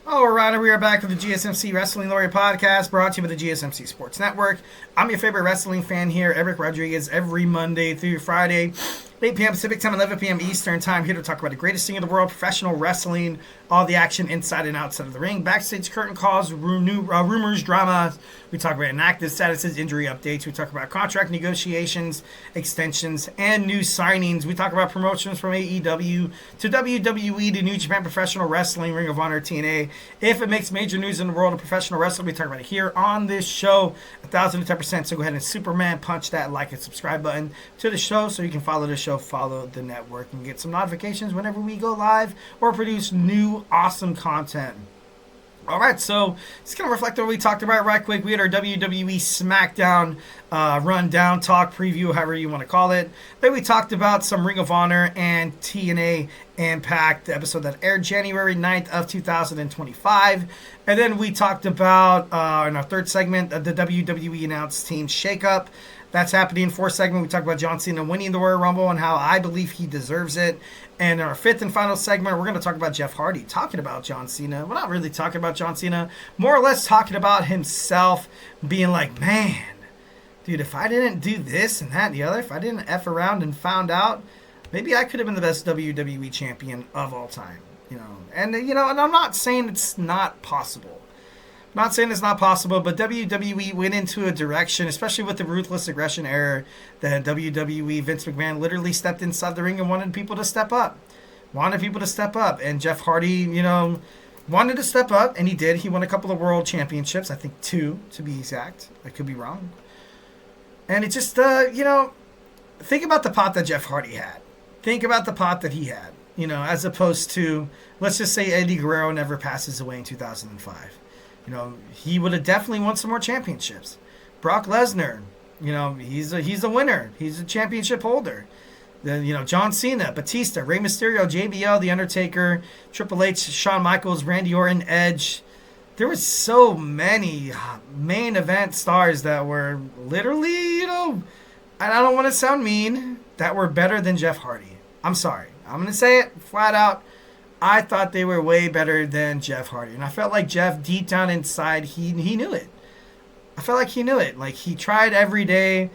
All right, we are back with the GSMC Wrestling Laureate podcast, brought to you by the GSMC Sports Network. I'm your favorite wrestling fan here, Eric Rodriguez, every Monday through Friday, 8 p.m. Pacific Time, 11 p.m. Eastern Time, here to talk about the greatest thing in the world, professional wrestling, all the action inside and outside of the ring, backstage curtain calls, rumors, drama. We talk about inactive statuses, injury updates. We talk about contract negotiations, extensions, and new signings. We talk about promotions from AEW to WWE to New Japan Professional Wrestling, Ring of Honor, TNA. If it makes major news in the world of professional wrestling, we talk about it here on this show, 1,010%. So go ahead and Superman punch that like and subscribe button to the show so you can follow the show, follow the network, and get some notifications whenever we go live or produce new awesome content. All right, so just going to reflect on what we talked about right quick. We had our WWE SmackDown rundown, talk, preview, however you want to call it. Then we talked about some Ring of Honor and TNA Impact, the episode that aired January 9th of 2025. And then we talked about, in our third segment, the WWE announced team shakeup. That's happening. Fourth segment, we talked about John Cena winning the Royal Rumble and how I believe he deserves it. And in our fifth and final segment, we're going to talk about Jeff Hardy, talking about John Cena. We're not really talking about John Cena, more or less talking about himself being like, man, dude, if I didn't do this and that and the other, if I didn't F around and found out, maybe I could have been the best WWE champion of all time. And I'm not saying it's not possible. Not saying it's not possible, but WWE went into a direction, especially with the Ruthless Aggression era, that WWE, Vince McMahon literally stepped inside the ring and wanted people to step up. And Jeff Hardy, wanted to step up, and he did. He won a couple of world championships, I think 2, to be exact. I could be wrong. And it just, think about the pot that Jeff Hardy had. Think about the pot that he had, as opposed to, let's just say Eddie Guerrero never passes away in 2005. He would have definitely won some more championships. Brock Lesnar, he's a winner. He's a championship holder. Then, John Cena, Batista, Rey Mysterio, JBL, The Undertaker, Triple H, Shawn Michaels, Randy Orton, Edge. There were so many main event stars that were literally, and I don't want to sound mean, that were better than Jeff Hardy. I'm sorry. I'm going to say it flat out. I thought they were way better than Jeff Hardy. And I felt like Jeff, deep down inside, he knew it. I felt like he knew it. Like, he tried every day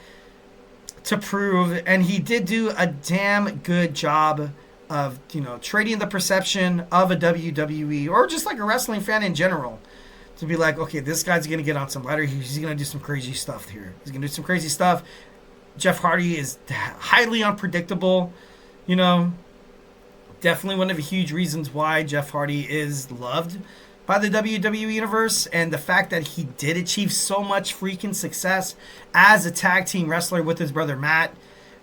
to prove, and he did do a damn good job of, trading the perception of a WWE, or just like a wrestling fan in general, to be like, okay, this guy's going to get on some ladder. He's going to do some crazy stuff here. He's going to do some crazy stuff. Jeff Hardy is highly unpredictable, Definitely one of the huge reasons why Jeff Hardy is loved by the WWE Universe, and the fact that he did achieve so much freaking success as a tag team wrestler with his brother Matt.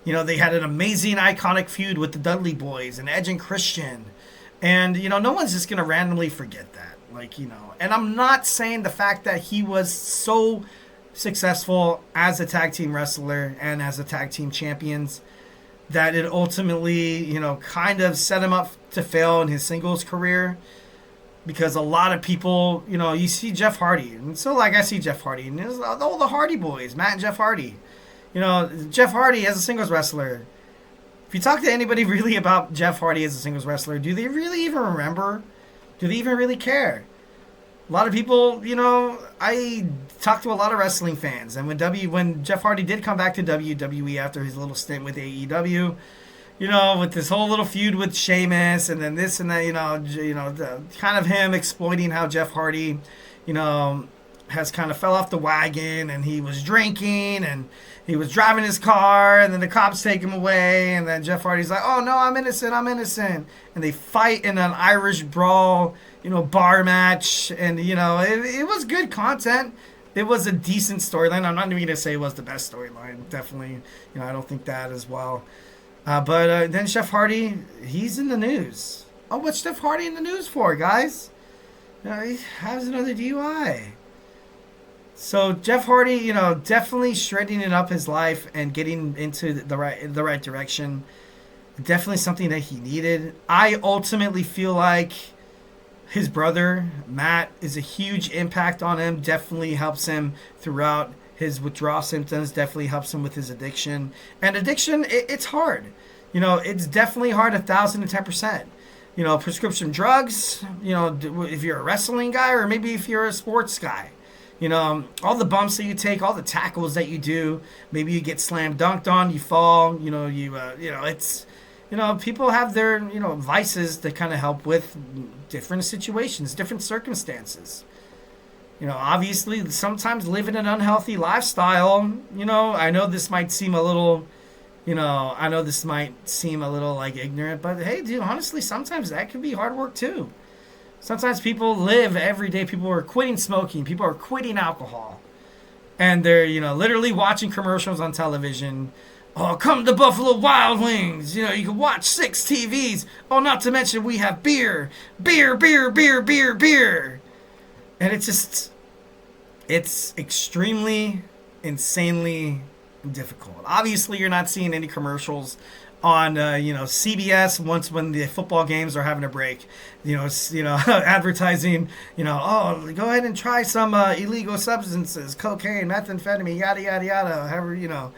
They had an amazing, iconic feud with the Dudley Boys and Edge and Christian. And, no one's just going to randomly forget that. And I'm not saying the fact that he was so successful as a tag team wrestler and as a tag team champions that it ultimately, kind of set him up to fail in his singles career. Because a lot of people, you see Jeff Hardy. And so, I see Jeff Hardy. And there's all the Hardy Boys, Matt and Jeff Hardy. Jeff Hardy as a singles wrestler. If you talk to anybody really about Jeff Hardy as a singles wrestler, do they really even remember? Do they even really care? A lot of people, I talked to a lot of wrestling fans, and when Jeff Hardy did come back to WWE after his little stint with AEW, with this whole little feud with Sheamus, and then this and that, the kind of him exploiting how Jeff Hardy, has kind of fell off the wagon, and he was drinking, and he was driving his car, and then the cops take him away, and then Jeff Hardy's like, oh, no, I'm innocent. And they fight in an Irish brawl, bar match, and, it was good content. It was a decent storyline. I'm not even going to say it was the best storyline. Definitely, I don't think that as well. But then Jeff Hardy, he's in the news. Oh, what's Jeff Hardy in the news for, guys? He has another DUI. So Jeff Hardy, definitely straightening up his life and getting into the right direction. Definitely something that he needed. I ultimately feel like his brother, Matt, is a huge impact on him. Definitely helps him throughout his withdrawal symptoms. Definitely helps him with his addiction. And addiction, it's hard. It's definitely hard 1,010%. prescription drugs, if you're a wrestling guy or maybe if you're a sports guy. All the bumps that you take, all the tackles that you do, maybe you get slam dunked on, you fall, it's, people have their, vices that kind of help with different situations, different circumstances. Obviously, sometimes living an unhealthy lifestyle, I know this might seem a little, like ignorant, but hey, dude, honestly, sometimes that can be hard work too. Sometimes people live every day. People are quitting smoking. People are quitting alcohol. And they're, literally watching commercials on television. Oh, come to Buffalo Wild Wings. You can watch 6 TVs. Oh, not to mention we have beer. Beer, beer, beer, beer, beer. And it's extremely, insanely difficult. Obviously, you're not seeing any commercials on CBS when the football games are having a break, advertising, oh, go ahead and try some illegal substances, cocaine, methamphetamine, yada yada yada, however.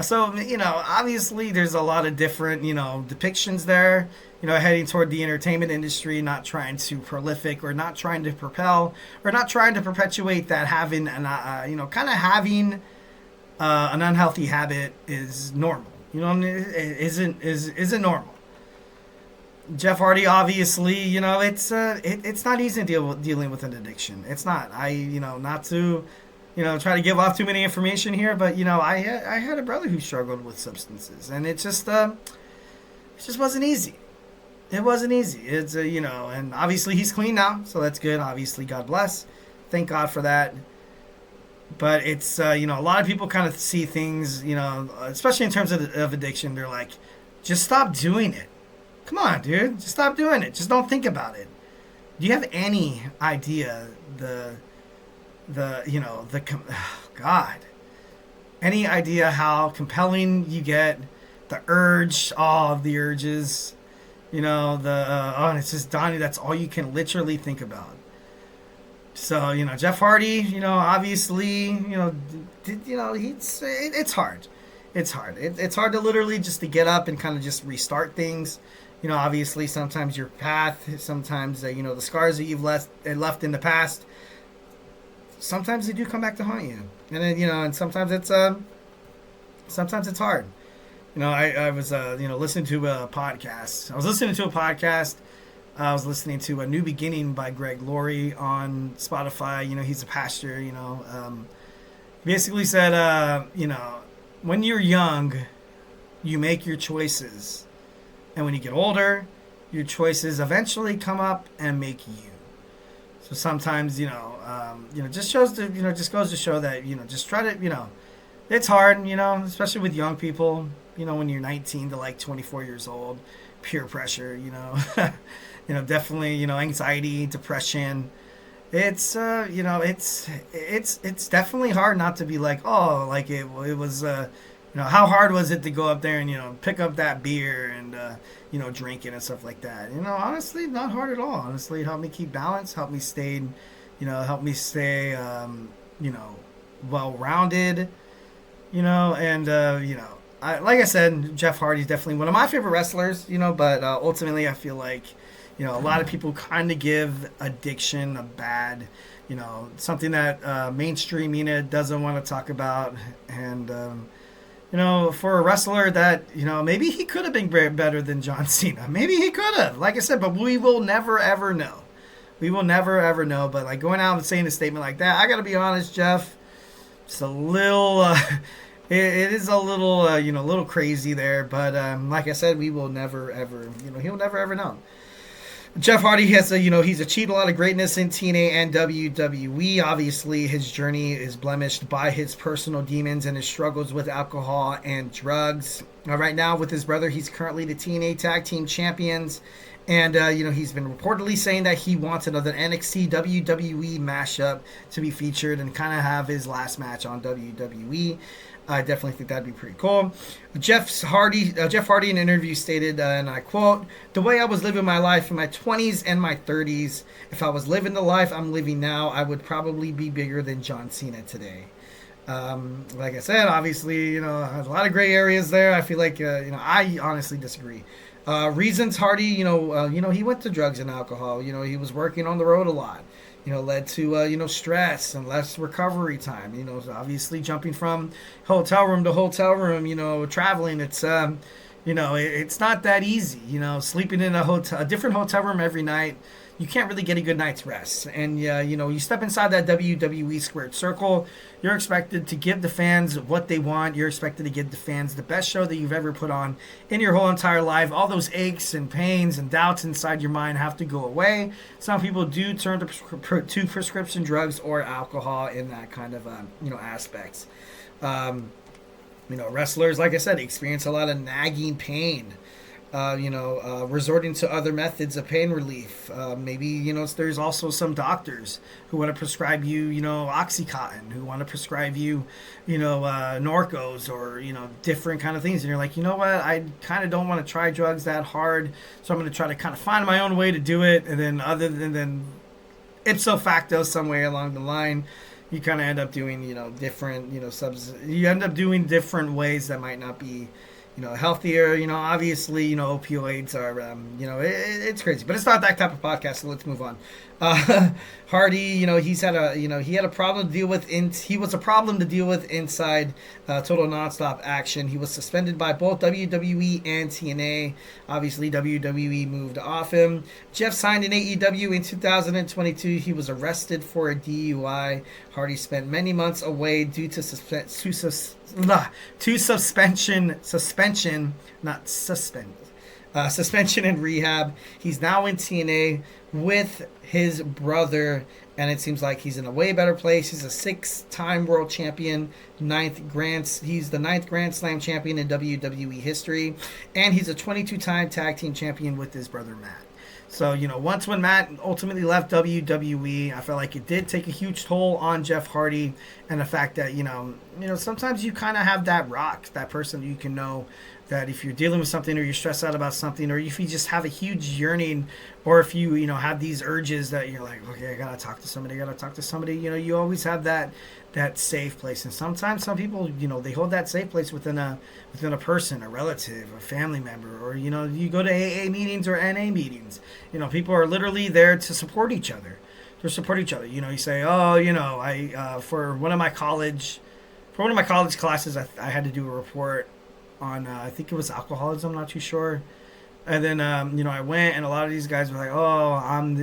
So obviously there's a lot of different depictions there, heading toward the entertainment industry, not trying to prolific or not trying to propel or not trying to perpetuate that having an having an unhealthy habit is normal. Isn't normal. Jeff Hardy, obviously, it's not easy dealing with an addiction. It's not. Not to, try to give off too many information here, but I had a brother who struggled with substances, and it just wasn't easy. It wasn't easy. It's and obviously he's clean now, so that's good. Obviously, God bless. Thank God for that. But it's, a lot of people kind of see things, especially in terms of addiction. They're like, just stop doing it. Come on, dude. Just stop doing it. Just don't think about it. Do you have any idea God, any idea how compelling you get the urge, all of the urges, it's just Donnie, that's all you can literally think about. So, Jeff Hardy, obviously, it's hard. It's hard. It's hard to literally just to get up and kind of just restart things. Obviously, sometimes your path, sometimes, the scars that you've left in the past, sometimes they do come back to haunt you. And then, and sometimes it's hard. I was, listening to a podcast. I was listening to A New Beginning by Greg Laurie on Spotify. He's a pastor, basically said, when you're young, you make your choices. And when you get older, your choices eventually come up and make you. So sometimes, just goes to show that, just try to, it's hard, especially with young people, when you're 19 to like 24 years old, peer pressure, definitely, anxiety, depression. It's, it's definitely hard not to be like, oh, like it was, how hard was it to go up there and, pick up that beer and, drink it and stuff like that. Honestly, not hard at all. Honestly, it helped me keep balance, helped me stay, well-rounded, and, like I said, Jeff Hardy's definitely one of my favorite wrestlers, but ultimately I feel like, a lot of people kind of give addiction a bad, something that mainstream media doesn't want to talk about. And, for a wrestler that, maybe he could have been better than John Cena. Maybe he could have, like I said, but we will never, ever know. We will never, ever know. But, like, going out and saying a statement like that, I got to be honest, Jeff, it's a little, it is a little, little crazy there. But, like I said, we will never, ever, he'll never, ever know. Jeff Hardy has he's achieved a lot of greatness in TNA and WWE. Obviously, his journey is blemished by his personal demons and his struggles with alcohol and drugs. Right now, with his brother, he's currently the TNA Tag Team Champions. And, he's been reportedly saying that he wants another NXT WWE mashup to be featured and kind of have his last match on WWE. I definitely think that'd be pretty cool. Jeff Hardy in an interview stated, and I quote, "The way I was living my life in my 20s and my 30s, if I was living the life I'm living now, I would probably be bigger than John Cena today." Like I said, obviously, there's a lot of gray areas there. I feel like, I honestly disagree. Reasons Hardy, he went to drugs and alcohol. He was working on the road a lot. Led to stress and less recovery time. Obviously jumping from hotel room to hotel room. Traveling. It's not that easy. Sleeping in a different hotel room every night. You can't really get a good night's rest. And you step inside that WWE squared circle. You're expected to give the fans what they want. You're expected to give the fans the best show that you've ever put on in your whole entire life. All those aches and pains and doubts inside your mind have to go away. Some people do turn to prescription drugs or alcohol in that kind of aspects. Wrestlers, like I said, experience a lot of nagging pain. Resorting to other methods of pain relief. Maybe, there's also some doctors who want to prescribe you, Oxycontin, who want to prescribe you, Norcos or, different kind of things. And you're like, you know what, I kind of don't want to try drugs that hard. So I'm going to try to kind of find my own way to do it. And then ipso facto, somewhere along the line, you kind of end up doing, different, you end up doing different ways that might not be, healthier. Obviously, opioids are, it's crazy, but it's not that type of podcast. So let's move on. Hardy, he had a problem to deal with. He was a problem to deal with inside Total Nonstop Action. He was suspended by both WWE and TNA. Obviously, WWE moved off him. Jeff signed in AEW in 2022. He was arrested for a DUI. Hardy spent many months away due to suspension, suspension and rehab. He's now in TNA with his brother, and it seems like he's in a way better place. He's a 6-time world champion, he's the 9th Grand Slam champion in WWE history, and he's a 22-time tag team champion with his brother Matt. So, once when Matt ultimately left WWE, I felt like it did take a huge toll on Jeff Hardy, and the fact that, sometimes you kind of have that rock, that person you can know that if you're dealing with something or you're stressed out about something, or if you just have a huge yearning, or if you, have these urges that you're like, okay, I gotta talk to somebody, you always have that safe place. And sometimes some people, they hold that safe place within a person, a relative, a family member, or, you go to AA meetings or NA meetings. People are literally there to support each other. You say, oh, for one of my college classes, I had to do a report on, I think it was alcoholism, I'm not too sure. And then, I went, and a lot of these guys were like, oh,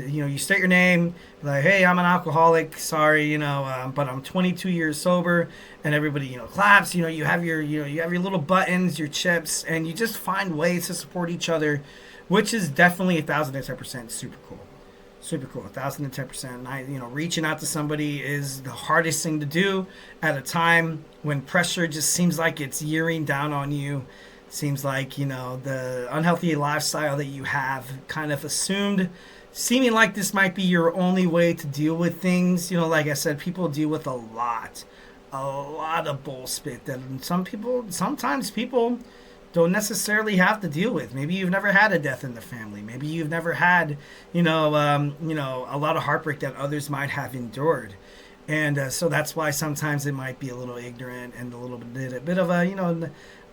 you state your name, like, hey, I'm an alcoholic, sorry, but I'm 22 years sober, and everybody, claps, you have your little buttons, your chips, and you just find ways to support each other, which is definitely 1,010% super cool. Super cool, 1,010%. Reaching out to somebody is the hardest thing to do at a time when pressure just seems like it's yearing down on you. Seems like, the unhealthy lifestyle that you have kind of assumed, seeming like this might be your only way to deal with things. Like I said, people deal with a lot of bullshit that sometimes people don't necessarily have to deal with. Maybe you've never had a death in the family. Maybe you've never had, a lot of heartbreak that others might have endured. And so that's why sometimes it might be a little ignorant and a little bit of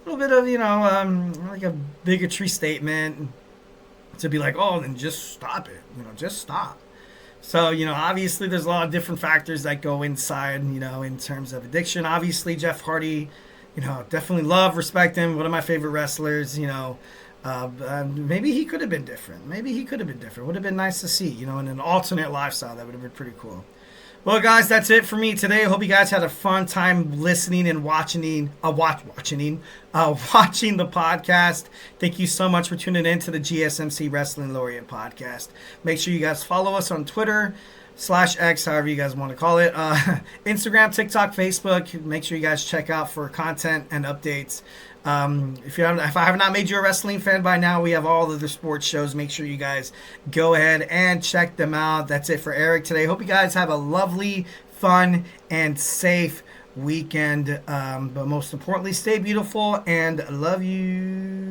like a bigotry statement to be like, oh, then just stop it. Just stop. So, obviously there's a lot of different factors that go inside, in terms of addiction. Obviously, Jeff Hardy, definitely love, respect him. One of my favorite wrestlers, maybe he could have been different. Would have been nice to see, in an alternate lifestyle. That would have been pretty cool. Well, guys, that's it for me today. I hope you guys had a fun time listening and watching the podcast. Thank you so much for tuning in to the GSMC Wrestling Laureate podcast. Make sure you guys follow us on Twitter /X, however you guys want to call it. Instagram, TikTok, Facebook. Make sure you guys check out for content and updates. If I have not made you a wrestling fan by now, we have all the other sports shows. Make sure you guys go ahead and check them out. That's it for Eric today. Hope you guys have a lovely, fun, and safe weekend. But most importantly, stay beautiful and love you.